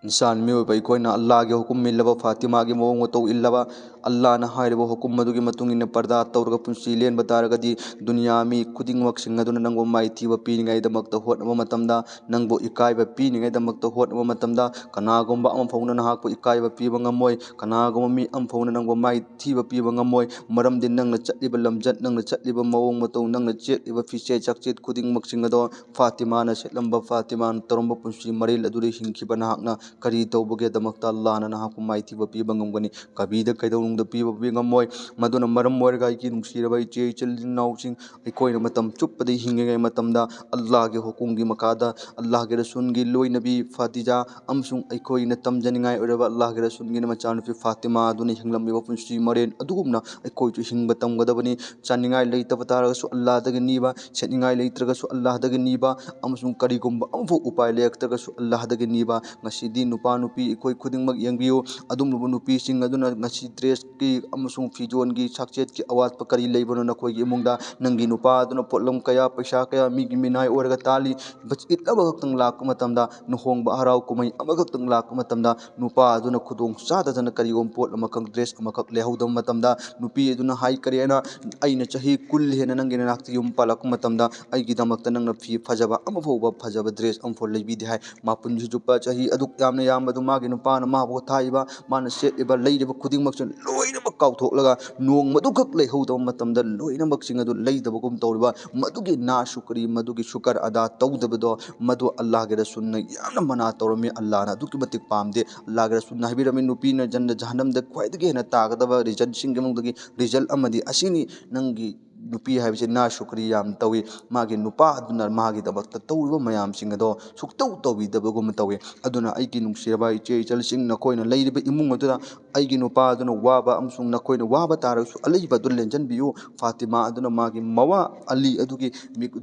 Speaker 1: इंसान में अखोना अल्लाह के हुकुम मिलबा फातिमा की मवोंग मतौ इल्लबा अल्लाह ना हाइरबा हुकुम मदुगी मतुंग इन पर्दा तौरगा पुंसी लेनबा तारगदी दुनिया मी खुदिंगमक सिंगदुना नंगो माइथीबा पीनिंगाइदमक्ता होटनबा मतमदा नंगबो इकाइबा पीनिंगाइदमक्ता होटनबा मतमदा कनागुंबा अम फौना नहाकपो इकाइबा पीबा ngамोइ कनागुंबा मी अम फौना नंगबो माइथीबा पीबा ngамोइ मरमदि नंगना चटलिबा लमजत नंगना चटलिबा मवोंग मतौ नंगना चेटलिबा फिचे चकचेत खुदिंगमक सिंगदो फातिमाना सेटलंबा फातिमान तौरंबा पुंसी मरेल अदुदि हिंखिबा नहाकना करी तौबगेदमक्ता अल्लाह ना नहाकु माइथीबा पीबा ngамगनी कबीदा कैदौनुंगदा पीबा ngамोइ मदुना मरम ओइरगा इकी नुंसीरबा इचे इचल नाउसिंग अखोइना मतम चुप्पदि हिंगे मतमदा अल्लाह के हुकुम की मकादा अल्लाह के रसूल की लोइनबी फातिजा अमसुंग अखोइना तमजनिंगाइ ओइरबा अल्लाह के रसूल की मचानुपि फातिमा अदुना हिंगलम्बिबा पुंसी मरेन अदुगुमना अखोइचु हिंगबा तमगदबनी चानिंगाइ लैतबा तारगसु अल्लाहदगी नीबा सेनिंगाइ लैत्रगसु अल्लाहदगी नीबा अमसुंग करिगुंबा अमफो उपाय लेक्तगसु अल्लाहदगी नीबा ngasi नुपा नुपी इखोइ खुदिंगमक यंगबियो अदुमबु नुपी सिंग अदुना ngasi ड्रेस की अमसुंग फिजोन की सक्चेत की आवाज प करी लेबनो नखोइ की इमुंगदा नंगी नुपा अदुना पोटलम कया पैसा कया मिगी मिनाय ओरगा ताली बस इतलबा खक्तंग लाक मतमदा नुहोंगबा हराव कुमै अमखक्तंग लाक मतमदा नुपा अदुना खुदोंग चाददना करिगोम पोट अमखक ड्रेस अमखक लेहौदम मतमदा नुपी अदुना हाई करेना अइना चाही कुल हेना नंगी नाक्ति युम पालक मतमदा अइगी दमक्ता नंगना फी फजबा अमफोबा फजबा ड्रेस अमफो लेबिदि हाय मापुन जुजुपा चाही अदुक यामना यामबदु मागी नुपाना माबो थाइबा माना सेटलिबा लैरिबा खुदिंगमक loinamꯛ ꯀꯥꯎꯊꯣꯛꯂꯒ ꯅꯣꯡꯃꯗꯨꯈꯛ ꯂꯩꯍꯧꯗꯕ ꯃꯇꯝꯗ ꯂꯣꯏꯅꯃꯛꯁꯤꯡ ꯑꯗꯨ ꯂꯩꯇꯕꯒꯨꯝ ꯇꯧꯔꯤꯕ ꯃꯗꯨꯒꯤ ꯅꯥ ꯁꯨꯀꯔꯤ ꯃꯗꯨꯒꯤ ꯁꯨꯀꯔ ꯑꯗꯥ ꯇꯧꯗꯕꯗꯣ ꯃꯗꯨ ꯑꯜꯂꯥꯍꯒꯤ ꯔꯁꯨꯜꯅ ꯌꯥꯝꯅ ꯃꯅꯥ ꯇꯧꯔꯝꯃꯤ ꯑꯜꯂꯥꯍꯅ ꯑꯗꯨꯛꯀꯤ ꯃꯇꯤꯛ ꯄꯥꯝꯗꯦ ꯑꯜꯂꯥꯍꯒꯤ ꯔꯁꯨꯜꯅ ꯍꯥꯏꯕꯤꯔꯝꯃꯤ ꯅꯨꯄꯤꯅ ꯖꯍꯟꯅꯝꯗ ꯈ꯭ꯋꯥꯏꯗꯒꯤ ꯍꯦꯟꯅ ꯇꯥꯒꯗꯕ ꯔꯤꯖꯜꯁꯤꯡꯒꯤ ꯃꯅꯨꯡꯗꯒꯤ ꯔꯤꯖꯜ ꯑꯃꯗꯤ ꯑꯁꯤꯅꯤ ꯅꯪꯒꯤ ꯅꯨꯄꯤ ꯍꯥꯏꯕꯁꯤ ꯅꯥ ꯁꯨꯀ꯭ꯔꯤ ꯌꯥꯝ ꯇꯧꯏ ꯃꯥꯒꯤ ꯅꯨꯄꯥ ꯑꯗꯨꯅ ꯃꯥꯒꯤꯗꯃꯛꯇ ꯇꯧꯔꯤꯕ ꯃꯌꯥꯝꯁꯤꯡ ꯑꯗꯣ ꯁꯨꯛꯇꯧ ꯇꯧꯕꯤꯗꯕꯒꯨꯝ ꯇꯧꯏ ꯑꯗꯨꯅ ꯑꯩꯒꯤ ꯅꯨꯡꯁꯤꯔꯕ ꯏꯆꯦ ꯏꯆꯜꯁꯤꯡ ꯅꯈꯣꯏꯅ ꯂꯩꯔꯤꯕ ꯏꯃꯨꯡ ꯑꯗꯨꯗ ꯑꯩꯒꯤ ꯅꯨꯄꯥ ꯑꯗꯨꯅ ꯋꯥꯕ ꯑꯃꯁꯨꯡ ꯅꯈꯣꯏꯅ ꯋꯥꯕ ꯇꯥꯔꯒꯁꯨ ꯑꯂꯩꯕ ꯑꯗꯨ ꯂꯦꯟꯖꯟꯕꯤꯌꯨ ꯐꯥꯇꯤꯃꯥ ꯑꯗꯨꯅ ꯃꯥꯒꯤ ꯃꯋꯥ ꯑꯂꯤ ꯑꯗꯨꯒꯤ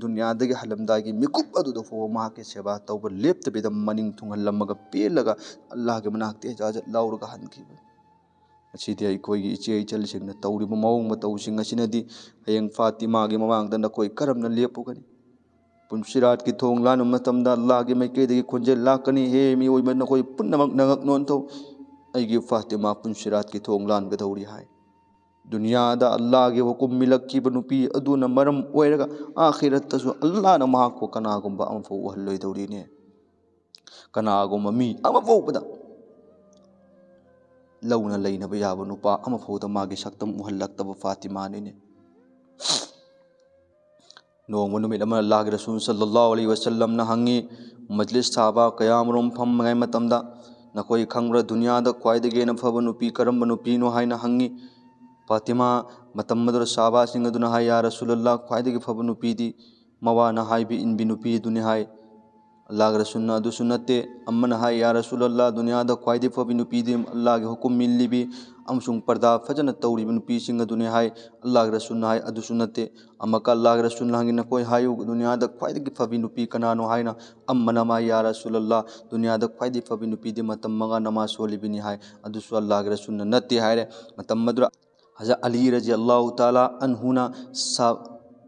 Speaker 1: ꯗꯨꯅꯤꯌꯥꯗꯒꯤ ꯍꯜꯂꯝꯗꯥꯏꯒꯤ ꯃꯤꯀꯨꯞ ꯑꯗꯨꯗ ꯐꯥꯎꯕ ꯃꯍꯥꯛꯀꯤ ꯁꯦꯕꯥ ꯇꯧꯕ ꯂꯦꯞꯇꯕꯤꯗ ꯃꯅꯤꯡ ꯊꯨꯡꯍꯜꯂꯝꯃꯒ ꯄꯦꯜꯂꯒ ꯑꯜꯂꯥꯍꯒꯤ ꯃꯅꯥꯛꯇ ꯏꯖꯥꯖꯠ ꯂꯧꯔꯒ ꯍꯟꯈꯤꯕ ꯑꯁꯤꯗꯤ ꯑꯩꯈꯣꯏꯒꯤ ꯏꯆꯦ ꯏꯆꯜꯁꯤꯡꯅ ꯇꯧꯔꯤꯕ ꯃꯑꯣꯡ ꯃꯇꯧꯁꯤꯡ ꯑꯁꯤꯅꯗꯤ ꯍꯌꯦꯡ ꯐꯥꯇꯤꯃꯥꯒꯤ ꯃꯃꯥꯡꯗ ꯅꯈꯣꯏ ꯀꯔꯝꯅ ꯂꯦꯞꯄꯨꯒꯅꯤ ꯄꯨꯟꯁꯤꯔꯥꯠꯀꯤ ꯊꯣꯡ ꯂꯥꯟꯕ ꯃꯇꯝꯗ ꯑꯜꯂꯥꯍꯒꯤ ꯃꯥꯏꯀꯩꯗꯒꯤ ꯈꯣꯟꯖꯦꯜ ꯂꯥꯛꯀꯅꯤ ꯍꯦ ꯃꯤꯑꯣꯏꯕ ꯅꯈꯣꯏ ꯄꯨꯝꯅꯃꯛ ꯅꯉꯛ ꯅꯣꯟꯊꯧ ꯑꯩꯒꯤ ꯐꯥꯇꯤꯃꯥ ꯄꯨꯟꯁꯤꯔꯥꯠꯀꯤ ꯊꯣꯡ ꯂꯥꯟꯒꯗꯧꯔꯤ ꯍꯥꯏ ꯗꯨꯅꯤꯌꯥꯗ ꯑꯜꯂꯥꯍꯒꯤ ꯍꯨꯀꯨꯝ ꯃꯤꯜꯂꯛꯈꯤꯕ ꯅꯨꯄꯤ ꯑꯗꯨꯅ ꯃꯔꯝ ꯑꯣꯏꯔꯒ ꯑꯥꯈꯤꯔꯠꯇꯁꯨ ꯑꯜꯂꯥꯍꯅ ꯃꯍꯥꯛꯄꯨ ꯀꯅꯥꯒꯨꯝꯕ ꯑꯃꯐꯥꯎ ꯎꯍꯜꯂꯣꯏꯗꯧꯔꯤꯅꯦ ꯀꯅꯥꯒꯨꯝꯕ ꯃꯤ ꯑꯃꯐꯥꯎꯕꯗ ꯂꯧꯅ ꯂꯩꯅꯕ ꯌꯥꯕ ꯅꯨꯄꯥ ꯑꯃꯐꯥꯎꯗ ꯃꯥꯒꯤ ꯁꯛꯇꯝ ꯎꯍꯜꯂꯛꯇꯕ ꯐꯥꯇꯤꯃꯥꯅꯤꯅꯦ ꯅꯣꯡꯃ ꯅꯨꯃꯤꯠ ꯑꯃ ꯑꯜꯂꯥꯍꯒꯤ ꯔꯁꯨꯜ ꯁꯜꯂꯜꯂꯥꯍु ꯑꯂꯩꯍꯤ ꯋꯁꯜꯂꯝꯅ ꯍꯪꯉꯤ ꯃꯖ꯭ꯂꯤꯁ ꯁꯥꯕ ꯀꯌꯥꯃꯔꯨꯝ ꯐꯝꯃꯉꯩ ꯃꯇꯝꯗ ꯅꯈꯣꯏ ꯈꯪꯕ꯭ꯔꯥ ꯗꯨꯅꯤꯌꯥꯗ ꯈ꯭ꯋꯥꯏꯗꯒꯤ ꯍꯦꯟꯅ ꯐꯕ ꯅꯨꯄꯤ ꯀꯔꯝꯕ ꯅꯨꯄꯤꯅꯣ ꯍꯥꯏꯅ ꯍꯪꯉꯤ ꯐꯥꯇꯤꯃꯥ ꯃꯇꯝ ꯑꯗꯨꯗ ꯁꯥꯕꯥꯁꯤꯡ ꯑꯗꯨꯅ ꯍꯥꯏ ꯌꯥ ꯔꯁꯨꯂꯜꯂꯥꯍ ꯈ꯭ꯋꯥꯏꯗꯒꯤ ꯐꯕ ꯅꯨꯄꯤꯗꯤ ꯃꯋꯥꯅ ꯍꯥꯏꯕꯤ ꯏꯟꯕꯤ ꯅꯨꯄꯤ ꯑꯗꯨꯅꯤ ꯍꯥꯏ ꯑꯜꯂꯥꯍꯒꯤ ꯔꯁꯨꯜꯅ ꯑꯗꯨꯁꯨ ꯅꯠꯇꯦ ꯑꯃꯅ ꯍꯥꯏ ꯌꯥ ꯔꯁꯨꯂꯜꯂꯥꯍ ꯗꯨꯅꯤꯌꯥꯗ ꯈ꯭ꯋꯥꯏꯗꯒꯤ ꯐꯕ ꯅꯨꯄꯤꯗꯤ ꯑꯜꯂꯥꯍꯒꯤ ꯍꯨꯀꯨꯝ ꯃꯤꯜꯂꯤꯕꯤ ꯑꯃꯁꯨꯡ ꯄꯔꯗꯥ ꯐꯖꯅ ꯇꯧꯔꯤꯕ ꯅꯨꯄꯤꯁꯤꯡ ꯑꯗꯨꯅꯤ ꯍꯥꯏ ꯑꯜꯂꯥꯍꯒꯤ ꯔꯁꯨꯜꯅ ꯍꯥꯏ ꯑꯗꯨꯁꯨ ꯅꯠꯇꯦ ꯑꯃꯛꯀ ꯑꯜꯂꯥꯍꯒꯤ ꯔꯁꯨꯜꯅ ꯍꯪꯉꯤ ꯅꯈꯣꯏ ꯍꯥꯏꯌꯨ ꯗꯨꯅꯤꯌꯥꯗ ꯈ꯭ꯋꯥꯏꯗꯒꯤ ꯐꯕꯤ ꯅꯨꯄꯤ ꯀꯅꯥꯅꯣ ꯍꯥꯏꯅ ꯑꯃꯅ ꯃꯥ ꯌꯥ ꯔꯁꯨꯂꯜꯂꯥꯍ ꯗꯨꯅꯤꯌꯥꯗ ꯈ꯭ꯋꯥꯏꯗꯒꯤ ꯐꯕꯤ ꯅꯨꯄꯤꯗꯤ ꯃꯇꯝ 5 ꯅꯃꯥꯖ ꯁꯣꯜꯂꯤꯕꯤꯅꯤ ꯍꯥꯏ ꯑꯗꯨꯁꯨ ꯑꯜꯂꯥꯍꯒꯤ ꯔꯁꯨꯜꯅ ꯅꯠꯇꯦ ꯍꯥꯏꯔꯦ ꯃꯇꯝ ꯑꯗꯨꯗ ꯍꯖꯔꯠ ꯑꯂꯤ ꯔꯖꯤꯌꯜꯂꯥꯍु ꯇꯥꯂꯥ ꯑꯟꯍꯨꯅ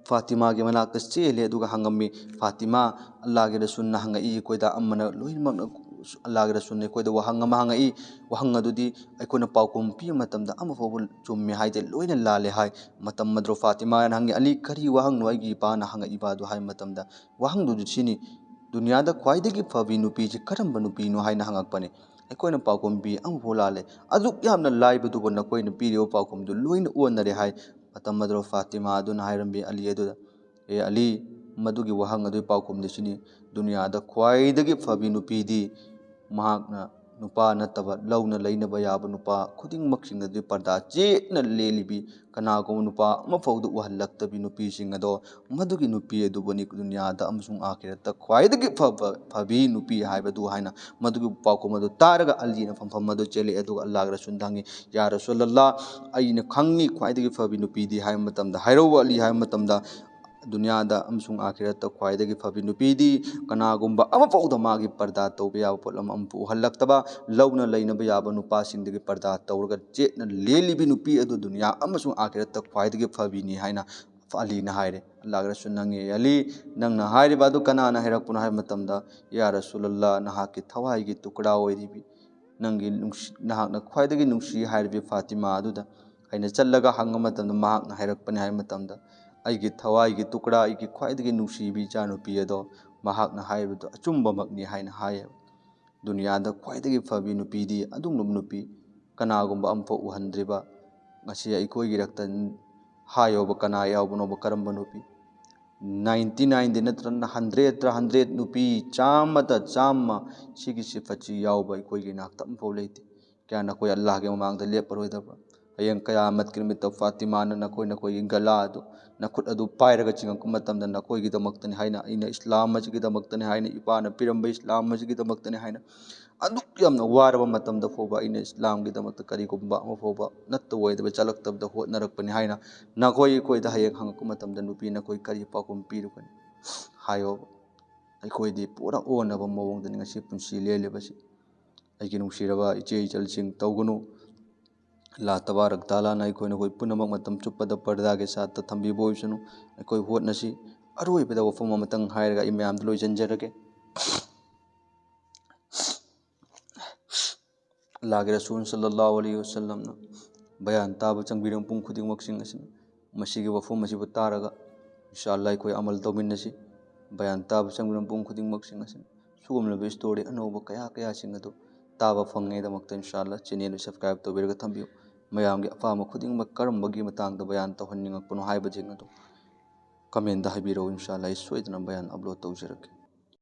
Speaker 1: ꯐꯥꯇꯤꯃꯥꯒꯤ ꯃꯅꯥꯛꯇ ꯆꯦꯜꯂꯦ ꯑꯗꯨꯒ ꯍꯪꯉꯝꯃꯤ ꯐꯥꯇꯤꯃꯥ ꯑꯜꯂꯥꯍꯒꯤ ꯔꯁꯨꯜꯅ ꯍꯪꯉꯛꯏ ꯑꯩꯈꯣꯏꯗ ꯑꯃꯅ ꯂꯣꯏꯅꯃꯛꯅ ꯑꯜꯂꯥꯍꯒꯤ ꯔꯁꯨꯜꯅ ꯑꯩꯈꯣꯏꯗ ꯋꯥꯍꯪ ꯑꯃ ꯍꯪꯉꯛꯏ ꯋꯥꯍꯪ ꯑꯗꯨꯗꯤ ꯑꯩꯈꯣꯏꯅ ꯄꯥꯎꯈꯨꯝ ꯄꯤꯕ ꯃꯇꯝꯗ ꯑꯃꯐꯥꯎꯕ ꯆꯨꯝꯃꯦ ꯍꯥꯏꯗꯦ ꯂꯣꯏꯅ ꯂꯥꯜꯂꯦ ꯍꯥꯏ ꯃꯇꯝ ꯑꯗꯨ ꯐꯥꯇꯤꯃꯥꯅ ꯍꯪꯉꯤ ꯑꯂꯤ ꯀꯔꯤ ꯋꯥꯍꯪꯅꯣ ꯑꯩꯒꯤ ꯏꯄꯥꯅ ꯍꯪꯉꯛꯏꯕ ꯑꯗꯨ ꯍꯥꯏꯕ ꯃꯇꯝꯗ ꯋꯥꯍꯪꯗꯨꯗꯤ ꯁꯤꯅꯤ ꯗꯨꯅꯤꯌꯥꯗ ꯈ꯭ꯋꯥꯏꯗꯒꯤ ꯐꯕꯤ ꯅꯨꯄꯤꯁꯤ ꯀꯔꯝꯕ ꯅꯨꯄꯤꯅꯣ ꯍꯥꯏꯅ ꯍꯪꯉꯛꯄꯅꯤ ꯑꯩꯈꯣꯏꯅ ꯄꯥꯎꯈꯨꯝ ꯄꯤ ꯑꯃꯐꯥꯎ ꯂꯥꯜꯂꯦ ꯑꯗꯨꯛ ꯌꯥꯝꯅ ꯂꯥꯏꯕꯗꯨꯕꯨ ꯅꯈꯣꯏꯅ ꯄꯤꯔꯤꯕ ꯄꯥꯎꯈꯨꯝꯗꯨ ꯂꯣꯏꯅ ꯑꯣꯟꯅꯔꯦ ꯍꯥꯏ ꯃꯇꯝ ꯑꯗꯨꯗ ꯐꯥꯇꯤꯃꯥ ꯑꯗꯨꯅ ꯍꯥꯏꯔꯝꯃꯤ ꯑꯂꯤ ꯑꯗꯨꯗ ꯑꯦ ꯑꯂꯤ ꯃꯗꯨꯒꯤ ꯋꯥꯍꯪ ꯑꯗꯨꯒꯤ ꯄꯥꯎꯈꯨꯝꯗꯤ ꯁꯤꯅꯤ ꯗꯨꯅꯤꯌꯥꯗ ꯈ꯭ꯋꯥꯏꯗꯒꯤ ꯐꯕꯤ ꯅꯨꯄꯤꯗꯤ ꯃꯍꯥꯛꯅ ꯅꯨꯄꯥ ꯅꯠꯇꯕ ꯂꯧꯅ ꯂꯩꯅꯕ ꯌꯥꯕ ꯅꯨꯄꯥ ꯈꯨꯗꯤꯡꯃꯛꯁꯤꯡ ꯑꯗꯨ ꯄꯔꯗꯥ ꯆꯦꯠꯅ ꯂꯦꯜꯂꯤꯕꯤ ꯀꯅꯥꯒꯨꯝꯕ ꯅꯨꯄꯥ ꯑꯃꯐꯥꯎꯗ ꯎꯍꯜꯂꯛꯇꯕꯤ ꯅꯨꯄꯤꯁꯤꯡ ꯑꯗꯣ ꯃꯗꯨꯒꯤ ꯅꯨꯄꯤ ꯑꯗꯨꯕꯨꯅꯤ ꯗꯨꯅꯤꯌꯥꯗ ꯑꯃꯁꯨꯡ ꯑꯥꯈꯤꯔꯠꯇ ꯈ꯭ꯋꯥꯏꯗꯒꯤ ꯐꯕꯤ ꯅꯨꯄꯤ ꯍꯥꯏꯕꯗꯨ ꯍꯥꯏꯅ ꯃꯗꯨꯒꯤ ꯄꯥꯎꯈꯨꯝ ꯑꯗꯨ ꯇꯥꯔꯒ ꯑꯂꯤꯅ ꯐꯝꯐꯝ ꯑꯗꯨ ꯆꯦꯜꯂꯛꯑꯦ ꯑꯗꯨꯒ ꯑꯜꯂꯥꯍꯒꯤ ꯔꯁꯨꯜꯗ ꯍꯪꯉꯤ ꯌꯥ ꯔꯁꯨꯂꯜꯂꯥꯍ ꯑꯩꯅ ꯈꯪꯉꯤ ꯈ꯭ꯋꯥꯏꯗꯒꯤ ꯐꯕꯤ ꯅꯨꯄꯤꯗꯤ ꯍꯥꯏꯕ ꯃꯇꯝꯗ ꯍꯥꯏꯔꯧ ꯑꯂꯤ ꯍꯥꯏꯕ ꯃꯇꯝꯗ ꯗꯨꯅꯤꯌꯥꯗ ꯑꯃꯁꯨꯡ ꯑꯥꯈꯤꯔꯠꯇ ꯈ꯭ꯋꯥꯏꯗꯒꯤ ꯐꯕꯤ ꯅꯨꯄꯤꯗꯤ ꯀꯅꯥꯒꯨꯝꯕ ꯑꯃꯐꯥꯎꯗ ꯃꯥꯒꯤ ꯄꯔꯗꯥ ꯇꯧꯕ ꯌꯥꯕ ꯄꯣꯠꯂꯝ ꯑꯃꯐꯥꯎ ꯎꯍꯜꯂꯛꯇꯕ ꯂꯧꯅ ꯂꯩꯅꯕ ꯌꯥꯕ ꯅꯨꯄꯥꯁꯤꯡꯗꯒꯤ ꯄꯔꯗꯥ ꯇꯧꯔꯒ ꯆꯦꯠꯅ ꯂꯦꯜꯂꯤꯕꯤ ꯅꯨꯄꯤ ꯑꯗꯨ ꯗꯨꯅꯤꯌꯥ ꯑꯃꯁꯨꯡ ꯑꯥꯈꯤꯔꯠꯇ ꯈ꯭ꯋꯥꯏꯗꯒꯤ ꯐꯕꯤꯅꯤ ꯍꯥꯏꯅ ꯑꯂꯤꯅ ꯍꯥꯏꯔꯦ ꯑꯜꯂꯥꯍꯒꯤ ꯔꯁꯨꯜꯅ ꯍꯪꯉꯤ ꯑꯂꯤ ꯅꯪꯅ ꯍꯥꯏꯔꯤꯕ ꯑꯗꯨ ꯀꯅꯥꯅ ꯍꯥꯏꯔꯛꯄꯅꯣ ꯍꯥꯏꯕ ꯃꯇꯝꯗ ꯌꯥ ꯔꯁꯨꯂꯜꯂꯥꯍ ꯅꯍꯥꯛꯀꯤ ꯊꯋꯥꯏꯒꯤ ꯇꯨꯀꯔꯥ ꯑꯣꯏꯔꯤꯕꯤ ꯅꯍꯥꯛꯅ ꯈ꯭ꯋꯥꯏꯗꯒꯤ ꯅꯨꯡꯁꯤ ꯍꯥꯏꯔꯤꯕꯤ ꯐꯥꯇꯤꯃꯥ ꯑꯗꯨꯗ ꯑꯩꯅ ꯆꯠꯂꯒ ꯍꯪꯕ ꯃꯇꯝꯗ ꯃꯍꯥꯛꯅ ꯍꯥꯏꯔꯛꯄꯅꯤ ꯍꯥꯏꯕ ꯃꯇꯝꯗ ꯑꯩꯒꯤ ꯊꯋꯥꯏꯒꯤ ꯇꯨꯀꯔꯥ ꯑꯩꯒꯤ ꯈ꯭ꯋꯥꯏꯗꯒꯤ ꯅꯨꯡꯁꯤꯕꯤ ꯏꯆꯥꯅꯨꯄꯤ ꯑꯗꯣ ꯃꯍꯥꯛꯅ ꯍꯥꯏꯕꯗꯣ ꯑꯆꯨꯝꯕꯃꯛꯅꯤ ꯍꯥꯏꯅ ꯍꯥꯏꯌꯦꯕ ꯗꯨꯅꯤꯌꯥꯗ ꯈ꯭ꯋꯥꯏꯗꯒꯤ ꯐꯕꯤ ꯅꯨꯄꯤꯗꯤ ꯑꯗꯨꯒꯨꯝꯂꯕ ꯅꯨꯄꯤ ꯀꯅꯥꯒꯨꯝꯕ ꯑꯃꯐꯥꯎ ꯎꯍꯟꯗ꯭ꯔꯤꯕ ꯉꯁꯤ ꯑꯩꯈꯣꯏꯒꯤꯔꯛꯇ ꯍꯥꯏꯌꯣꯕ ꯀꯅꯥ ꯌꯥꯎꯕꯅꯣꯕ ꯀꯔꯝꯕ ꯅꯨꯄꯤ 99ꯗꯤ ꯅꯠꯇ꯭ꯔꯒꯅ 100 ꯅꯨꯄꯤ 100 ꯁꯤꯒꯤ ꯁꯤꯐꯠꯁꯤ ꯌꯥꯎꯕ ꯑꯩꯈꯣꯏꯒꯤ ꯅꯥꯛꯇ ꯑꯃꯐꯥꯎ ꯂꯩꯇꯦ ꯀꯌꯥ ꯅꯈꯣꯏ ꯑꯜꯂꯥꯍꯒꯤ ꯃꯃꯥꯡꯗ ꯂꯦꯞꯄꯔꯣꯏꯗꯕ꯭ꯔꯥ ꯍꯌꯦꯡ ꯀꯌꯥꯃꯠꯀꯤ ꯅꯨꯃꯤꯠꯇ ꯐꯥꯇꯤꯃꯥꯅ ꯅꯈꯣꯏꯒꯤ ꯒꯂꯥ ꯑꯗꯨ ꯅꯈꯨꯠ ꯑꯗꯨ ꯄꯥꯏꯔꯒ ꯆꯤꯡꯉꯛꯄ ꯃꯇꯝꯗ ꯅꯈꯣꯏꯒꯤꯗꯃꯛꯇꯅꯤ ꯍꯥꯏꯅ ꯑꯩꯅ ꯏꯁꯂꯥꯝ ꯑꯁꯤꯒꯤꯗꯃꯛꯇꯅꯤ ꯍꯥꯏꯅ ꯏꯄꯥꯅ ꯄꯤꯔꯝꯕ ꯏꯁꯂꯥꯝ ꯑꯁꯤꯒꯤꯗꯃꯛꯇꯅꯤ ꯍꯥꯏꯅ ꯑꯗꯨꯛ ꯌꯥꯝꯅ ꯋꯥꯔꯕ ꯃꯇꯝꯗ ꯐꯥꯎꯕ ꯑꯩꯅ ꯏꯁꯂꯥꯝꯒꯤꯗꯃꯛꯇ ꯀꯔꯤꯒꯨꯝꯕ ꯑꯃ ꯐꯥꯎꯕ ꯅꯠꯇꯕ ꯆꯠꯂꯛꯇꯕꯗ ꯍꯣꯠꯅꯔꯛꯄꯅꯤ ꯍꯥꯏꯅ ꯅꯈꯣꯏ ꯑꯩꯈꯣꯏꯗ ꯍꯌꯦꯡ ꯍꯪꯉꯛꯄ ꯃꯇꯝꯗ ꯅꯨꯄꯤ ꯅꯈꯣꯏ ꯀꯔꯤ ꯄꯥꯎꯈꯨꯝ ꯄꯤꯔꯨꯒꯅꯤ ꯍꯥꯏꯌꯣꯕ ꯑꯩꯈꯣꯏꯗꯤ ꯄꯨꯔꯥ ꯑꯣꯟꯅꯕ ꯃꯑꯣꯡꯗꯅꯤ ꯉꯁꯤ ꯄꯨꯟꯁꯤ ꯂꯦꯜꯂꯤꯕꯁꯤ ꯑꯩꯒꯤ ꯅꯨꯡꯁꯤꯔꯕ ꯏꯆꯦ ꯏꯆꯜꯁꯤꯡ ꯇꯧꯒꯅꯨ ꯑꯜꯂꯥꯍ ꯇꯕꯥꯔꯛ ꯇꯥꯂꯥꯅ ꯑꯩꯈꯣꯏ ꯄꯨꯝꯅꯃꯛ ꯃꯇꯝ ꯆꯨꯞꯄꯗ ꯄꯔꯗꯥꯒꯤ ꯁꯥꯠꯇ ꯊꯝꯕꯤꯕ ꯑꯣꯏꯁꯅꯨ ꯑꯩꯈꯣꯏ ꯍꯣꯠꯅꯁꯤ ꯑꯔꯣꯏꯕꯗ ꯋꯥꯐꯝ ꯑꯃꯇꯪ ꯍꯥꯏꯔꯒ ꯑꯩ ꯃꯌꯥꯝꯗ ꯂꯣꯏꯁꯤꯟꯖꯔꯒꯦ ꯑꯜꯂꯥꯍꯒꯤ ꯔꯁꯨꯜ ꯁꯜꯂꯜꯂꯥꯍु ꯑꯂꯩꯍꯤ ꯋꯁꯜꯂꯝꯅ ꯕꯌꯥꯟ ꯇꯥꯕ ꯆꯪꯕꯤꯔꯝ ꯄꯨꯡ ꯈꯨꯗꯤꯡꯃꯛꯁꯤꯡ ꯑꯁꯤꯅ ꯃꯁꯤꯒꯤ ꯋꯥꯐꯝ ꯑꯁꯤꯕꯨ ꯇꯥꯔꯒ ꯏꯟꯁꯥꯑꯜꯂꯥꯍ ꯑꯩꯈꯣꯏ ꯑꯃꯜ ꯇꯧꯃꯤꯟꯅꯁꯤ ꯕꯌꯥꯟ ꯇꯥꯕ ꯆꯪꯕꯤꯔꯝ ꯄꯨꯡ ꯈꯨꯗꯤꯡꯃꯛꯁꯤꯡ ꯑꯁꯤꯅ ꯁꯤꯒꯨꯝꯂꯕ ꯏꯁꯇꯣꯔꯤ ꯑꯅꯧꯕ ꯀꯌꯥꯁꯤꯡ ꯑꯗꯨ ꯇꯥꯕ ꯐꯪꯉꯩꯗꯃꯛꯇ ꯏꯟꯁꯥꯑꯜꯂꯥꯍ ꯆꯦꯅꯦꯜ ꯁꯕꯁꯀ꯭ꯔꯥꯏꯕ ꯇꯧꯕꯤꯔꯒ ꯊꯝꯕꯤꯌꯨ ꯃꯌꯥꯝꯒꯤ ꯑꯄꯥꯝꯕ ꯈꯨꯗꯤꯡꯃꯛ ꯀꯔꯝꯕꯒꯤ ꯃꯇꯥꯡꯗ ꯕꯌꯥꯟ ꯇꯧꯍꯟꯅꯤꯡꯉꯛꯄꯅꯣ ꯍꯥꯏꯕꯁꯤꯡ ꯑꯗꯨ ꯀꯃꯦꯟꯗ ꯍꯥꯏꯕꯤꯔꯛꯎ, ꯏꯟꯁꯥꯜꯂꯥ ꯑꯩ ꯁꯣꯏꯗꯅ ꯕꯌꯥꯟ ꯑꯞꯂꯣꯗ ꯇꯧꯖꯔꯛꯀꯦ꯫